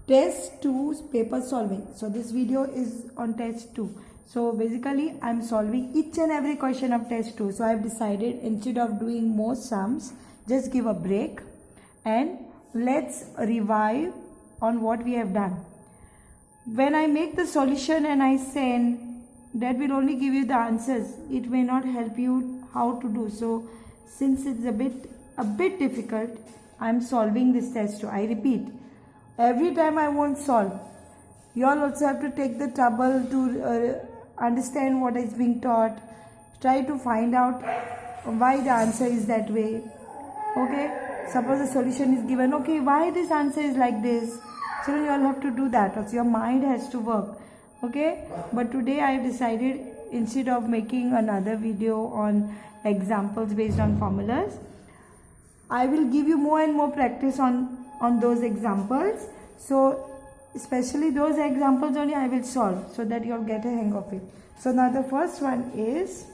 Test 2 paper solving. So this video is on test 2. So basically I'm solving each and every question of test 2. So I've decided instead of doing more sums, just give a break and let's revive on what we have done. When I make the solution and I send, that will only give you the answers. It may not help you how to do. So since it's a bit difficult, I'm solving this test 2. I repeat, every time I won't solve. You all also have to take the trouble to understand what is being taught. Try to find out why the answer is that way. Okay? Suppose the solution is given. Okay, why this answer is like this? So you all have to do that. Also, your mind has to work. Okay? But today I have decided instead of making another video on examples based on formulas, I will give you more and more practice on those examples. So especially those examples only I will solve so that you all get a hang of it. So now the first one is,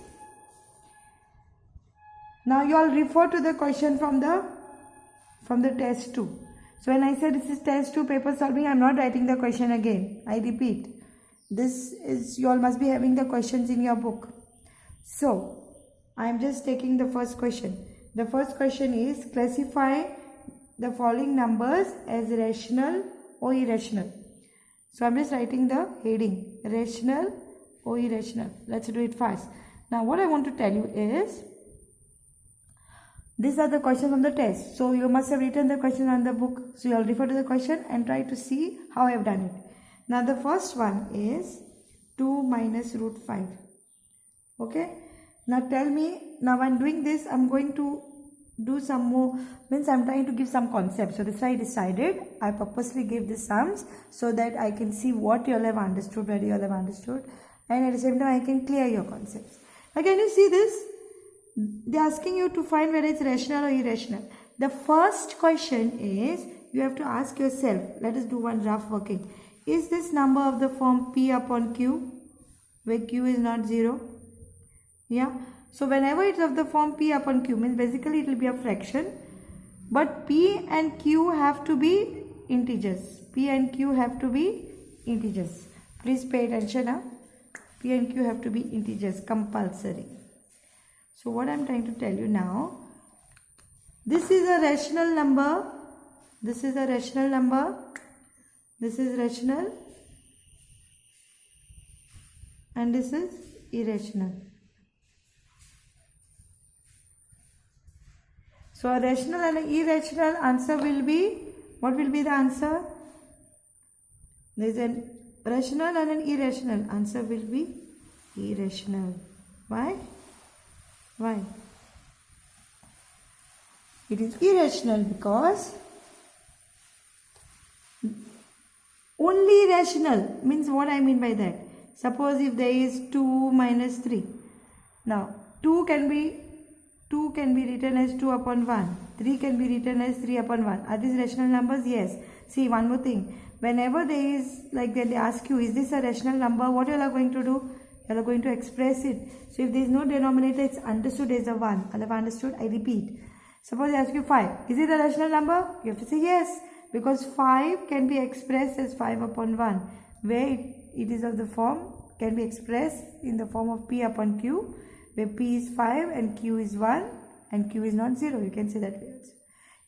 now you all refer to the question from the test 2. So when I said this is test 2 paper solving, I am not writing the question again. I repeat, this is, you all must be having the questions in your book. So I am just taking the first question. The first question is, classify the following numbers as rational or irrational. So I'm just writing the heading, rational or irrational. Let's do it fast. Now what I want to tell you is, these are the questions on the test. So you must have written the question on the book. So you'll refer to the question and try to see how I have done it. Now the first one is 2 minus root 5. Okay. Now tell me, now I'm doing this, I'm going to do some more, means I'm trying to give some concepts. So that's why I decided I purposely give the sums so that I can see what you all have understood, where you all have understood, and at the same time I can clear your concepts. Now can you see this? They're asking you to find whether it's rational or irrational. The first question is, you have to ask yourself, let us do one rough working. Is this number of the form P upon Q, where Q is not 0? Yeah. So whenever it's of the form P upon Q, means basically it will be a fraction. But P and Q have to be integers. P and Q have to be integers. Please pay attention now. P and Q have to be integers, compulsory. So what I'm trying to tell you now, this is a rational number, this is a rational number, this is rational, and this is irrational. So a rational and an irrational answer will be, what will be the answer? There is a rational and an irrational. Answer will be irrational. Why? Why? It is irrational because only rational, means what I mean by that. Suppose if there is 2 minus 3. Now 2 can be written as 2 upon 1. 3 can be written as 3 upon 1. Are these rational numbers? Yes. See, one more thing. Whenever there is like that, they ask you, is this a rational number? What you are going to do? You are going to express it. So if there is no denominator, it's understood as a 1. I have understood. I repeat. Suppose I ask you 5. Is it a rational number? You have to say yes. Because 5 can be expressed as 5 upon 1. Where it is of the form, can be expressed in the form of P upon Q. Where P is 5 and Q is 1 and Q is not 0. You can say that way also.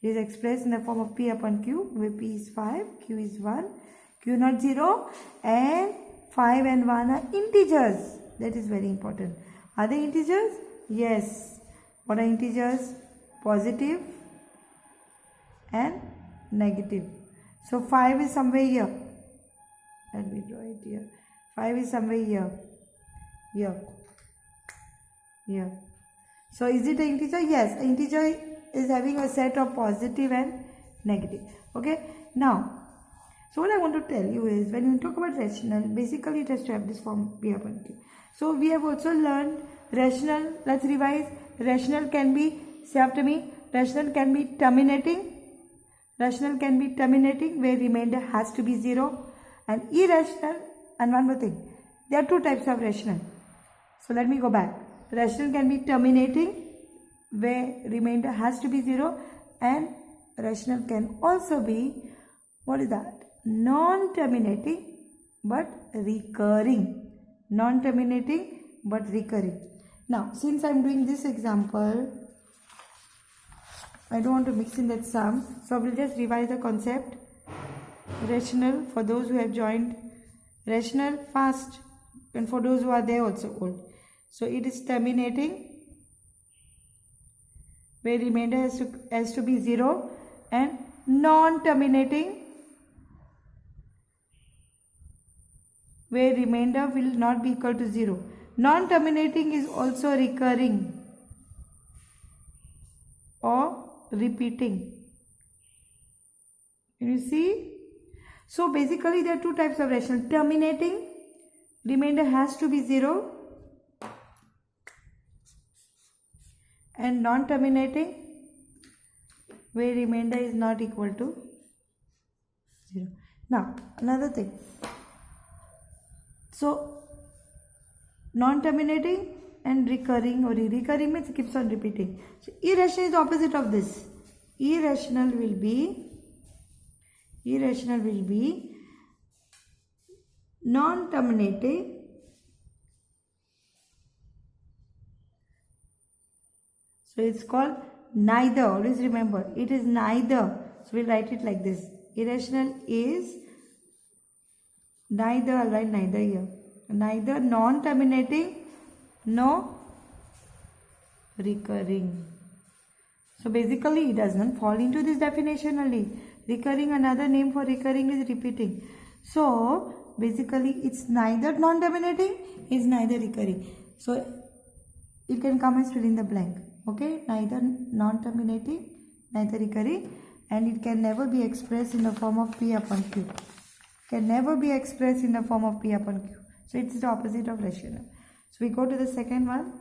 It is expressed in the form of P upon Q, where P is 5, Q is 1, Q not 0, and 5 and 1 are integers. That is very important. Are they integers? Yes. What are integers? Positive and negative. So 5 is somewhere here. Let me draw it here. 5 is somewhere here. Here. Here. So is it an integer? Yes. An integer is having a set of positive and negative. Okay. Now, so what I want to tell you is, when you talk about rational, basically it has to have this form P upon Q. So we have also learned rational. Let's revise. Rational can be, say after me, rational can be terminating. Rational can be terminating, where remainder has to be 0. And irrational, and one more thing, there are two types of rational. So let me go back. Rational can be terminating, where remainder has to be 0, and rational can also be, what is that? Non-terminating but recurring. Non-terminating but recurring. Now, since I am doing this example, I don't want to mix in that sum, so I will just revise the concept. Rational, for those who have joined, rational fast, and for those who are there also old. So it is terminating, where remainder has to be 0, and non-terminating, where remainder will not be equal to 0. Non-terminating is also recurring or repeating. Can you see? So basically there are two types of rational. Terminating, remainder has to be 0, and non-terminating, where remainder is not equal to 0. Now another thing. So non-terminating and recurring, or recurring means it keeps on repeating. So irrational is the opposite of this. Irrational will be non-terminating, so it's called neither. Always remember, it is neither. So we'll write it like this. Irrational is neither. I'll write neither here. Neither non-terminating nor recurring. So basically it does not fall into this definition only. Recurring, another name for recurring is repeating. So basically it's neither non-terminating, it's neither recurring. So you can come and fill in the blank. Okay, neither non-terminating, neither recurring, and it can never be expressed in the form of P upon Q. Can never be expressed in the form of P upon Q. So it's the opposite of rational. So we go to the second one.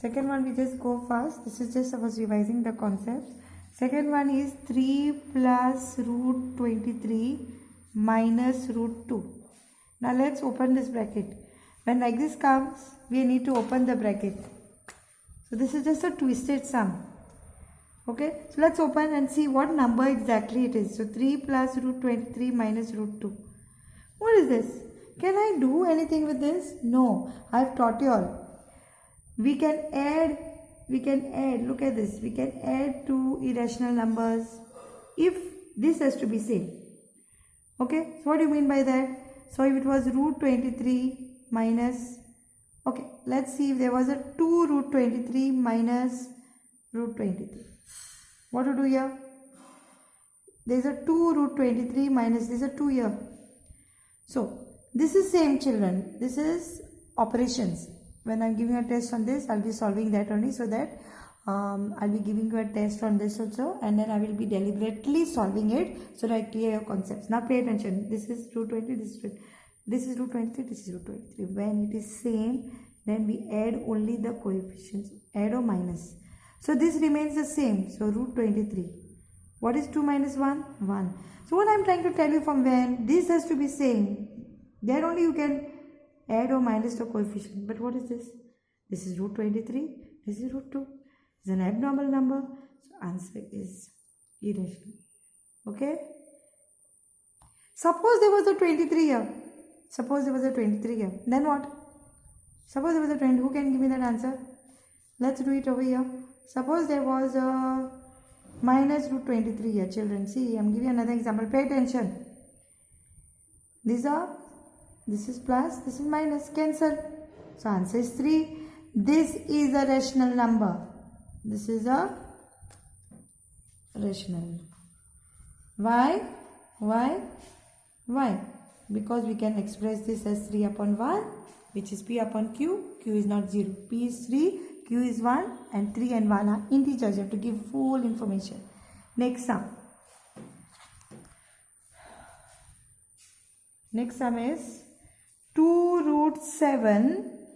Second one we just go fast. This is just I was revising the concepts. Second one is 3 plus root 23 minus root 2. Now let's open this bracket. When like this comes, we need to open the bracket. So this is just a twisted sum. Okay, so let's open and see what number exactly it is. So 3 plus root 23 minus root 2. What is this? Can I do anything with this? No, I have taught you all. We can add, look at this, we can add two irrational numbers if this has to be same. Okay, so what do you mean by that? So if it was root 23 minus, okay, let's see if there was a 2 root 23 minus root 23. What to do here? There is a 2 root 23 minus, there is a 2 here. So this is same, children. This is operations. When I am giving a test on this, I will be solving that only, so that I will be giving you a test on this also, and then I will be deliberately solving it so that I clear your concepts. Now pay attention. This is root 20, this is root 23, this is root 23. When it is same, then we add only the coefficients, add or minus. So this remains the same. So root 23. What is 2 minus 1? 1. So what I am trying to tell you, from when this has to be same, there only you can add or minus the coefficient. But what is this? This is root 23. This is root 2. It's an abnormal number. So answer is irrational. Okay. Suppose there was a 23 here. Suppose there was a 23 here. Then what? Suppose there was a 20. Who can give me that answer? Let's do it over here. Suppose there was a minus root 23 here, children. See, I'm giving another example. Pay attention. These are, this is plus, this is minus. Cancel. So answer is 3. This is a rational number. This is a rational number. Why? Why? Why? Because we can express this as 3 upon 1, which is P upon Q. Q is not 0. P is 3, Q is 1, and 3 and 1 are integers. You have to give full information. Next sum. Next sum is 2 root 7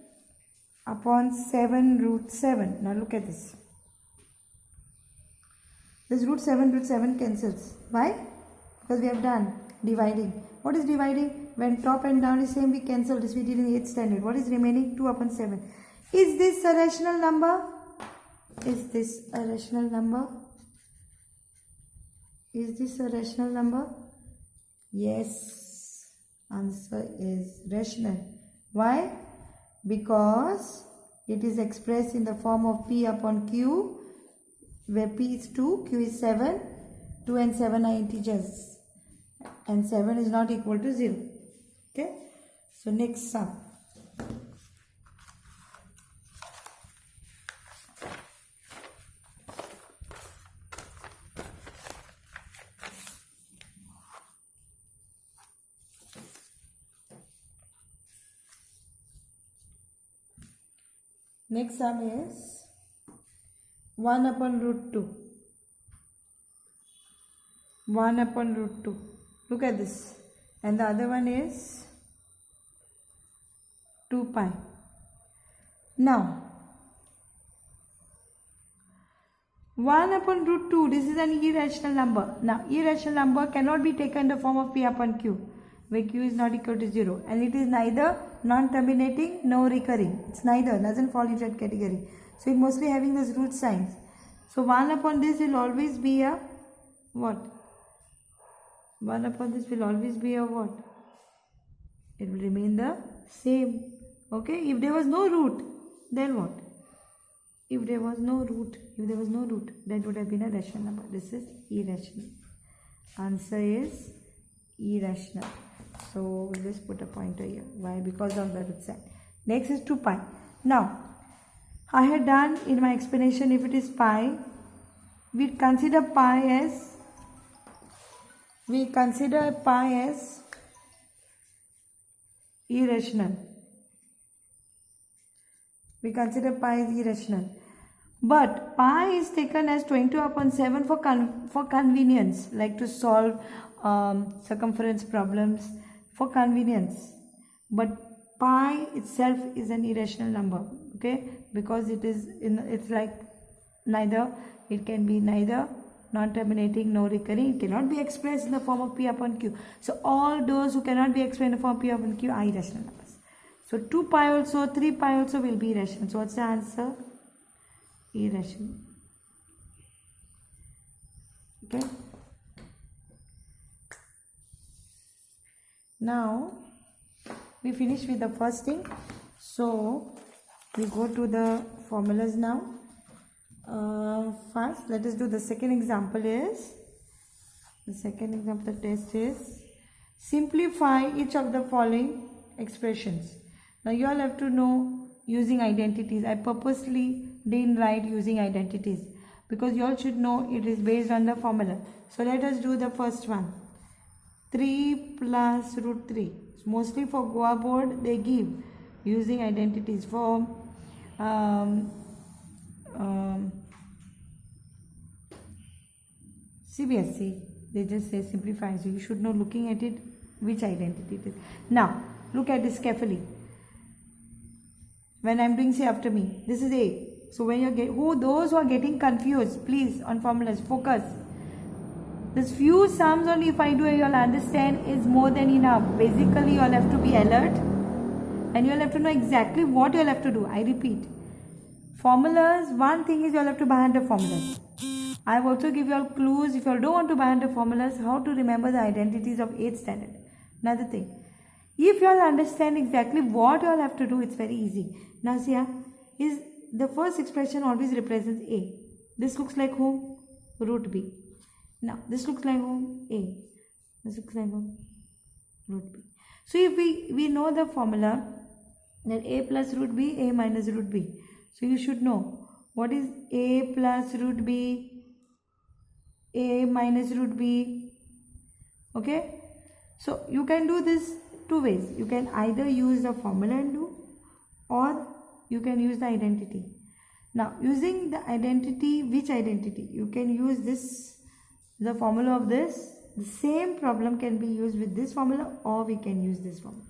upon 7 root 7. Now look at this. This root 7 cancels. Why? Because we have done dividing. What is dividing? When top and down is same, we cancel this. We did in 8th standard. What is remaining? 2 upon 7. Is this a rational number? Is this a rational number? Is this a rational number? Yes. Answer is rational. Why? Because it is expressed in the form of P upon Q, where P is 2, Q is 7, 2 and 7 are integers, and 7 is not equal to 0. Okay? So next sum. Next sum is 1 upon root 2. 1 upon root 2. Look at this. And the other one is 2 pi. Now, 1 upon root 2, this is an irrational number. Now, irrational number cannot be taken in the form of P upon Q, where Q is not equal to 0. And it is neither non-terminating nor recurring. It's neither, doesn't fall into that category. So, it's mostly having those root signs. So, 1 upon this will always be a what? 1 upon this will always be a what? It will remain the same. Okay, if there was no root, then what? If there was no root, that would have been a rational number. This is irrational. Answer is irrational. So we'll just put a pointer here. Why? Because of the root sign. Next is 2 pi. Now, I had done in my explanation, if it is pi, we consider pi as irrational. We consider pi as irrational. But pi is taken as 22 upon 7 for convenience, like to solve circumference problems for convenience. But pi itself is an irrational number, okay? Because it's like it can be neither non-terminating nor recurring. It cannot be expressed in the form of P upon Q. So all those who cannot be expressed in the form of P upon Q are irrational numbers. So 2 pi also, 3 pi also will be irrational. So what's the answer? Irrational. Okay. Now we finish with the first thing. So we go to the formulas now. First, let us do the second example. The second example test is simplify each of the following expressions. Now you all have to know using identities. I purposely didn't write using identities because you all should know it is based on the formula. So let us do the first one. 3 plus root 3. Mostly for Goa board they give using identities. For CBSE they just say simplify. So you should know looking at it which identity it is. Now look at this carefully. When I am doing, say after me, this is A. So when you those who are getting confused, please on formulas focus. This few sums only if I do, you all understand is more than enough. Basically you all have to be alert and you all have to know exactly what you all have to do. I repeat, formulas, one thing is you all have to by hand the formulas. I have also give you all clues if you all don't want to by hand the formulas, how to remember the identities of 8th standard. Another thing, if you all understand exactly what you all have to do, it's very easy. Now see, is the first expression always represents A. This looks like whom? Root B. Now this looks like whom? A. This looks like whom? Root B. So if we know the formula that A plus root B, A minus root B. So you should know what is A plus root B, A minus root B. Okay. So you can do this two ways. You can either use the formula and do, or you can use the identity. Now using the identity, which identity? You can use this, the formula of this. The same problem can be used with this formula, or we can use this formula.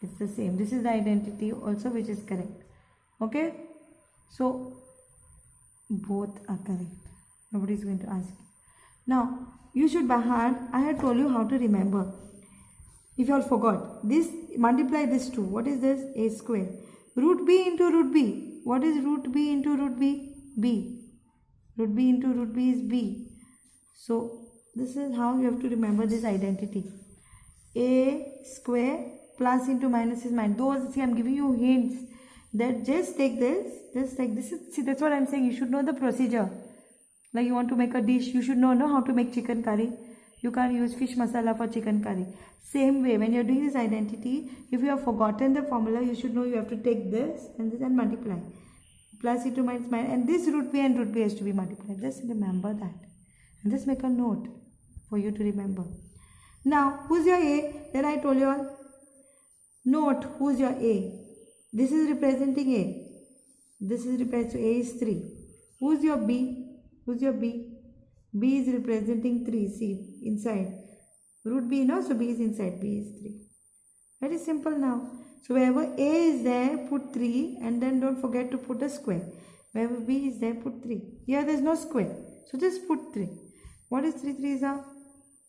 It's the same. This is the identity also which is correct. Okay. So both are correct. Nobody is going to ask you. Now you should by heart, I had told you how to remember. If you all forgot, this multiply this 2. What is this? A square. Root B into root B. What is root B into root B? B. Root B into root B is B. So this is how you have to remember this identity. A square plus into minus is minus. Those, see, I'm giving you hints that just take this, just take this. See, that's what I'm saying. You should know the procedure. Like you want to make a dish, you should know how to make chicken curry. You can't use fish masala for chicken curry. Same way, when you're doing this identity, if you have forgotten the formula, you should know you have to take this and multiply. Plus into minus minus, and this root b and root b has to be multiplied. Just remember that. And just make a note for you to remember. Now, who's your A? Then I told you all. Note, who's your A? This is representing A. This is representing, so A is 3. Who's your B? Who's your B? B is representing 3. See, inside. Root B, no? So B is inside. B is 3. Very simple now. So wherever A is there, put 3 and then don't forget to put a square. Wherever B is there, put 3. Here there is no square. So just put 3. What is 3 3s are?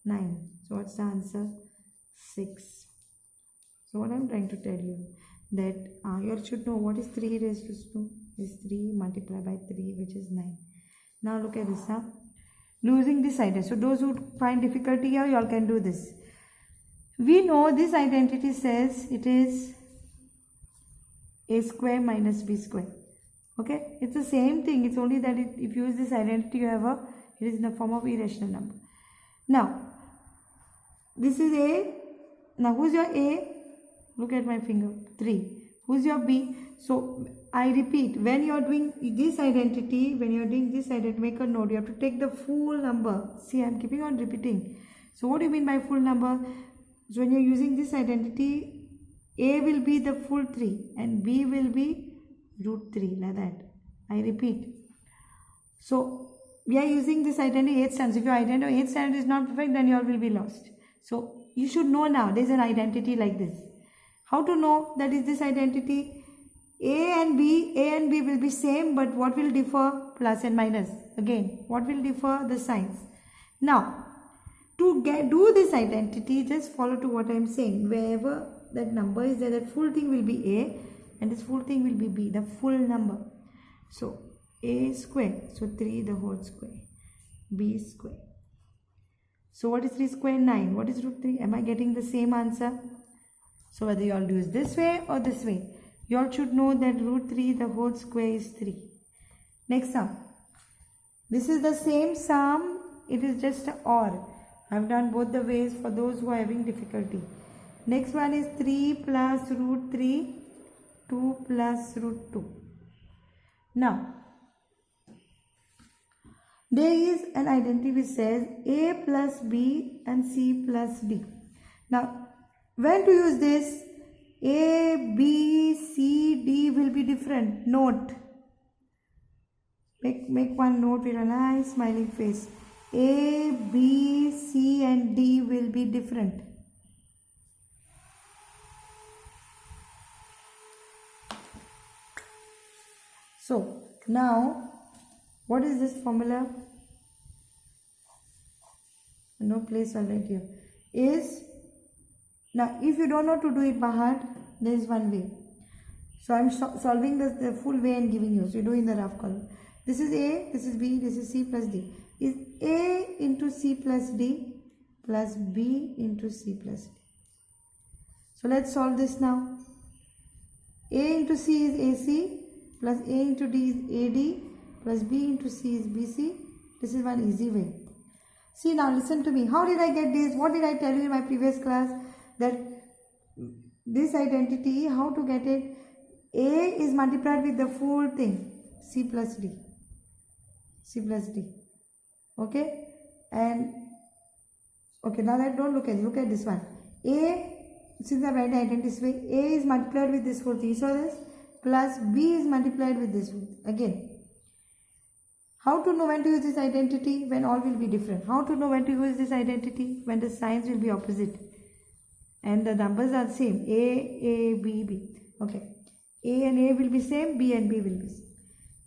9. So what's the answer? 6. So what I'm trying to tell you, that you should know what is 3 raised to 2 is 3 multiplied by 3, which is 9. Now look at this now. Losing this idea. So those who find difficulty here, you all can do this. We know this identity says it is a square minus b square. Okay, it's the same thing. It's only that if you use this identity, you have it is in the form of irrational number. Now, this is A. Now, who's your A? Look at my finger. 3. Who's your B? So, I repeat, when you are doing this identity, make a note. You have to take the full number. See, I am keeping on repeating. So, what do you mean by full number? So, when you are using this identity, A will be the full 3 and B will be root 3, like that. I repeat. So, we are using this identity 8th standard. If your identity 8th standard is not perfect, then you all will be lost. So, you should know now there is an identity like this. How to know that is this identity? A and B will be same, but what will differ? Plus and minus. Again, what will differ? The signs. Now, to do this identity, just follow to what I am saying. Wherever that number is there, that full thing will be A and this full thing will be B, the full number. So, A square, so 3 the whole square, B square. So, what is 3 square? 9. What is root 3? Am I getting the same answer? So, whether you all do it this way or this way, you all should know that root 3 the whole square is 3. Next sum. This is the same sum, it is just a OR. I have done both the ways for those who are having difficulty. Next one is 3 plus root 3, 2 plus root 2. Now, there is an identity which says A plus B and C plus D. Now, when to use this? A, B, C, D will be different. Note. Make one note with a nice smiling face. A, B, C and D will be different. So, now, what is this formula? No place already here. Is, now if you don't know to do it by heart, there is one way. So, I am solving the full way and giving you. So, you do in the rough column. This is A, this is B, this is C plus D. Is A into C plus D plus B into C plus D. So, let's solve this now. A into C is AC plus A into D is AD plus B into C is BC. This is one easy way. See, now listen to me. How did I get this? What did I tell you in my previous class? That this identity, how to get it? A is multiplied with the full thing. C plus D. C plus D. Okay? And, okay, now that don't look at it. Look at this one. A, since I write the identity this way, A is multiplied with this whole thing. You saw this? Plus B is multiplied with this one. Again. How to know when to use this identity? When all will be different. How to know when to use this identity? When the signs will be opposite. And the numbers are the same. A, B, B. Okay. A and A will be same. B and B will be same.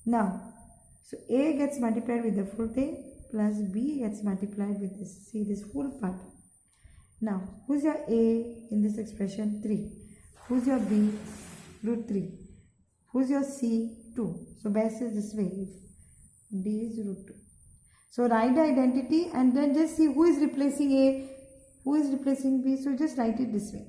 Now, so A gets multiplied with the full thing. Plus B gets multiplied with this. See this full part. Now, who's your A in this expression? 3. Who's your B? Root 3. Who's your C? 2. So, best is this way. D is root 2. So write the identity and then just see who is replacing A, who is replacing B. So just write it this way.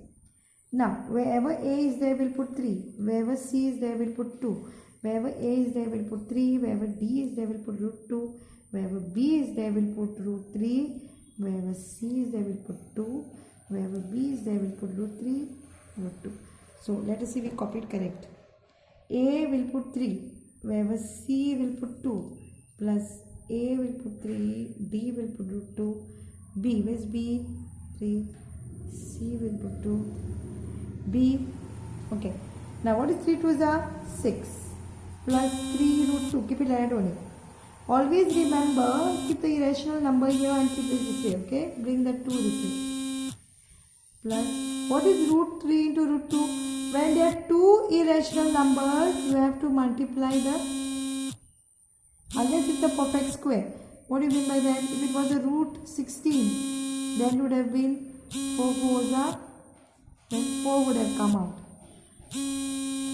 Now, wherever A is there, we'll put 3. Wherever C is there, we'll put 2. Wherever A is there, we'll put 3. Wherever D is there, we'll put root 2. Wherever B is there, we'll put root 3. Wherever C is there, we'll put 2. Wherever B is there, we'll put root 3, root 2. So, let us see we copied correct. A will put 3. Wherever C will put 2. Plus A will put 3. D will put root 2. B, where's B? 3. C will put 2. B, okay. Now what is 3 2s are? 6. Plus 3 root 2. Keep it add only. Always remember, keep the irrational number here and keep this way, okay? Bring that 2 this way. Plus, what is root 3 into root 2? When there are 2 irrational numbers, you have to multiply the, unless it's a perfect square. What do you mean by that? If it was a root 16, then it would have been 4 4s are, then 4 would have come out.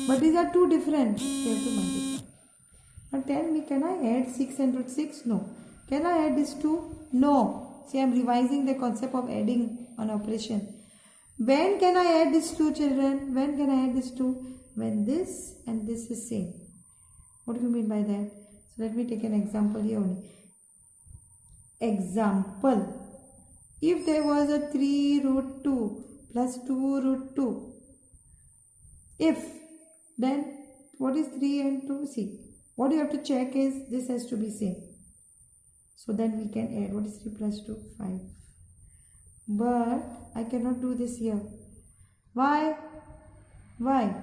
But these are 2 different. You have to multiply. Now tell me, can I add 6 and root 6? No. Can I add this 2? No. See, I am revising the concept of adding an operation. When can I add these 2, children? When can I add these 2? When this and this is same. What do you mean by that? So let me take an example here only. Example. If there was a 3 root 2 plus 2 root 2. If, then what is 3 and 2? See, what you have to check is this has to be same. So then we can add, what is 3 plus 2? 5. But I cannot do this here. Why? Why?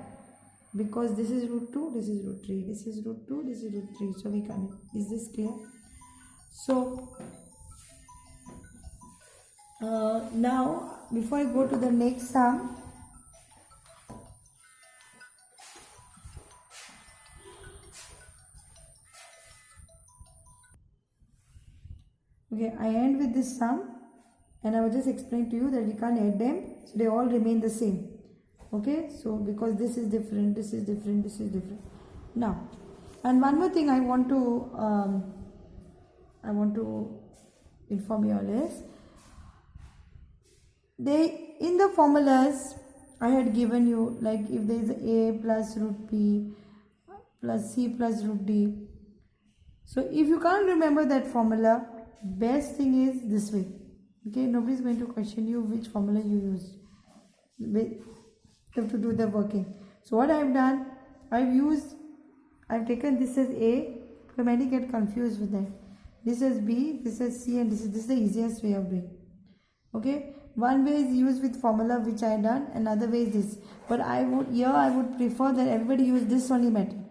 Because this is root 2, this is root 3, this is root 2, this is root 3. So we can't. Is this clear? So now before I go to the next sum, okay, I end with this sum and I will just explain to you that we can't add them, so they all remain the same. Okay, so because this is different, this is different, this is different. Now, and one more thing I want to inform you all is, in the formulas I had given you, like if there is A plus root B plus C plus root D. So if you can't remember that formula, best thing is this way. Okay, nobody is going to question you which formula you used. You have to do the working. So what I have done, I've taken this as A, because many get confused with that. This is B, this is C, and this is the easiest way of doing. Okay, one way is used with formula which I have done, another way is this. But I would prefer that everybody use this only method,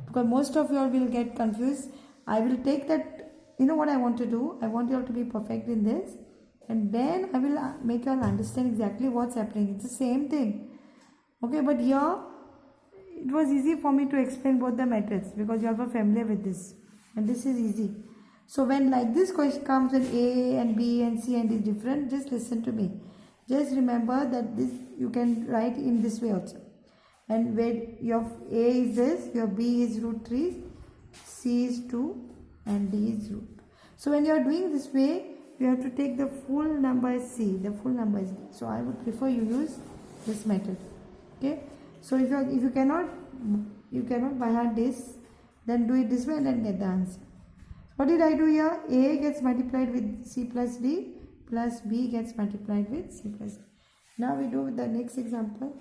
because most of you all will get confused. I will take that, you know what I want to do? I want you all to be perfect in this, and then I will make you all understand exactly what's happening. It's the same thing. Okay, but here it was easy for me to explain both the methods because you all were familiar with this, and this is easy. So when like this question comes with A and B and C and D is different, just listen to me. Just remember that this you can write in this way also. And where your A is this, your B is root 3, C is 2 and D is root. So when you are doing this way, you have to take the full number as C, the full number is D. So I would prefer you use this method. Okay. So if you cannot by heart this, then do it this way and then get the answer. What did I do here? A gets multiplied with C plus D plus B gets multiplied with C plus D. Now we do the next example.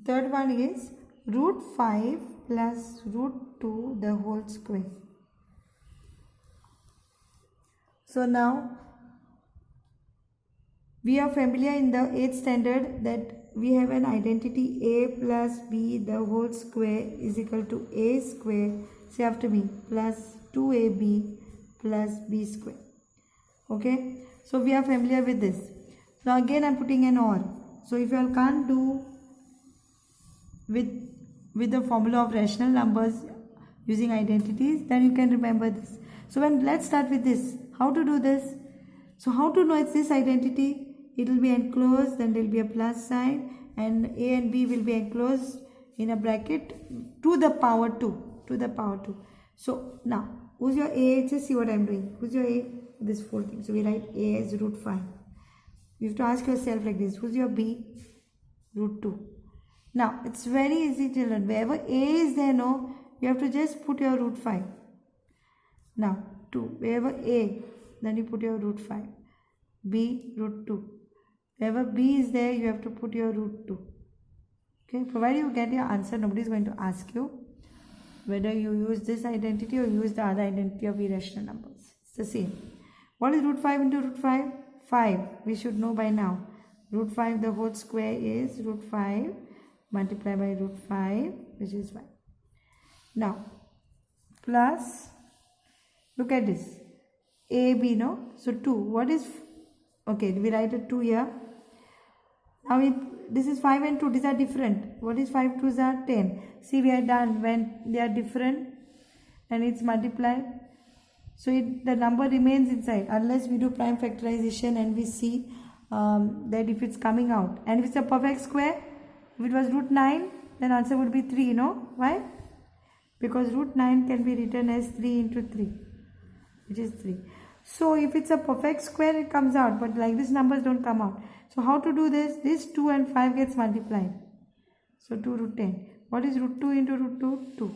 Third one is root 5 plus root 2 the whole square. So now we are familiar in the 8th standard that we have an identity A plus B the whole square is equal to A square, say after me, plus 2AB plus B square. Okay, so we are familiar with this. Now again I am putting an OR. So if you all can't do with with the formula of rational numbers using identities, then you can remember this. So let's start with this. How to do this? So how to know it's this identity? It will be enclosed, then there will be a plus sign, and A and B will be enclosed in a bracket to the power 2. To the power 2. So now, who's your A? Just see what I'm doing. Who's your A? This 4 thing. So we write A as root 5. You have to ask yourself like this. Who's your B? Root 2. Now, it's very easy, children. Wherever A is there, no, you have to just put your root 5. Now, 2. Wherever A, then you put your root 5. B, root 2. Wherever B is there, you have to put your root 2. Okay, provided you get your answer, nobody is going to ask you whether you use this identity or use the other identity of irrational numbers. It's the same. What is root 5 into root 5? 5. We should know by now. Root 5 the whole square is root 5 multiplied by root 5, which is 5. Now, plus, look at this. A, B, no? So 2. What is, okay, we write a 2 here. Now, this is 5 and 2. These are different. What is 5 2s are 10. See, we are done when they are different and it's multiplied. So, the number remains inside unless we do prime factorization and we see that if it's coming out. And if it's a perfect square, if it was root 9, then answer would be 3, no? Why? Because root 9 can be written as 3 into 3, which is 3. So, if it's a perfect square, it comes out. But like this, numbers don't come out. So, how to do this? This 2 and 5 gets multiplied. So, 2 root 10. What is root 2 into root 2? 2.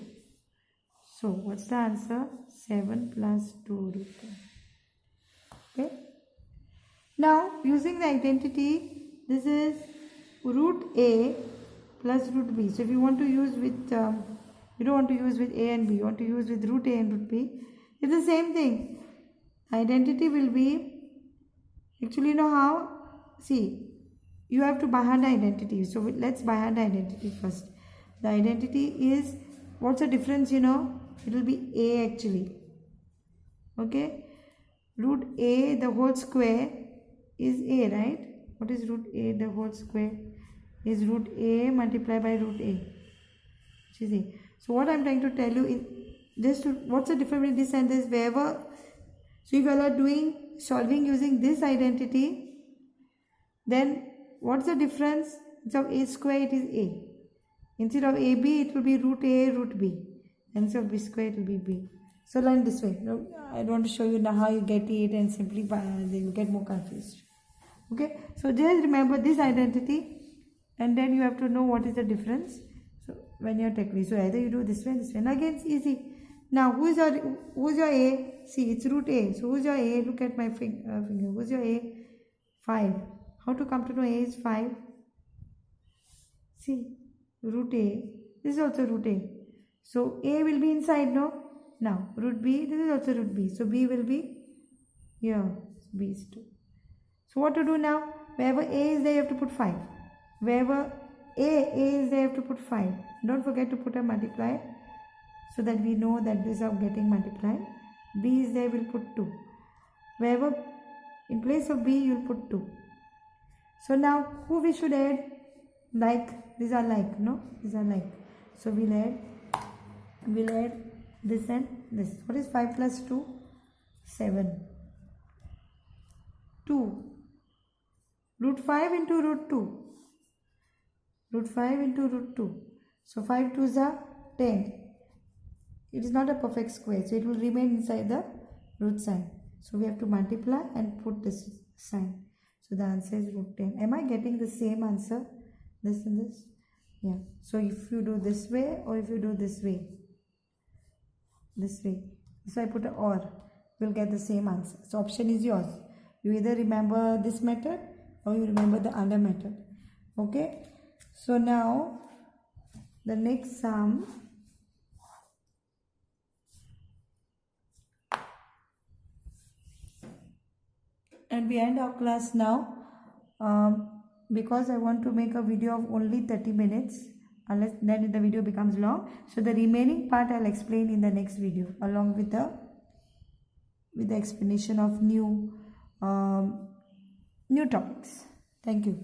So, what's the answer? 7 plus 2 root 10. Okay. Now, using the identity, this is root A plus root B. So, if you want to use with, you don't want to use with A and B, you want to use with root A and root B, it's the same thing. Identity will be, actually you know how, see, you have to by hand identity. So, let's by hand identity first. The identity is, what's the difference, you know? It will be A actually. Okay. Root A, the whole square is A, right? What is root A, the whole square? Is root A multiplied by root A, which is A. So, what I am trying to tell you is, just to, what's the difference between this and this? Wherever, so if you are doing solving using this identity, then what's the difference? Instead of A square, it is A. Instead of AB, it will be root A, root B. Instead of B square, it will be B. So learn this way. No, I don't want to show you now how you get it and simply they will get more confused. Okay. So just remember this identity and then you have to know what is the difference. So when you are tackling, so either you do this way, this way. And again, it's easy. Now who's your A? See, it's root A. So who's your A? Look at my finger. Who's your A? 5. How to come to know A is 5? See, root A. This is also root A. So A will be inside, no? Now root B, this is also root B. So B will be here. B is 2. So what to do now? Wherever A is there, you have to put 5. Wherever A is there, you have to put 5. Don't forget to put a multiplier so that we know that this is getting multiplied. B is there, we'll put 2. Wherever in place of B, you'll put 2. So now who we should add? Like, these are like, no? These are like. So we'll add this and this. What is 5 plus 2? 7. 2. Root 5 into root 2. Root 5 into root 2. So 5 2s are 10. It is not a perfect square, so it will remain inside the root sign. So we have to multiply and put this sign. So the answer is root 10. Am I getting the same answer? This and this? Yeah. So if you do this way or if you do this way. This way. So I put an or. We'll get the same answer. So option is yours. You either remember this method or you remember the other method. Okay. So now the next sum. And we end our class now because I want to make a video of only 30 minutes, unless then the video becomes long. So the remaining part I'll explain in the next video along with the explanation of new topics. Thank you.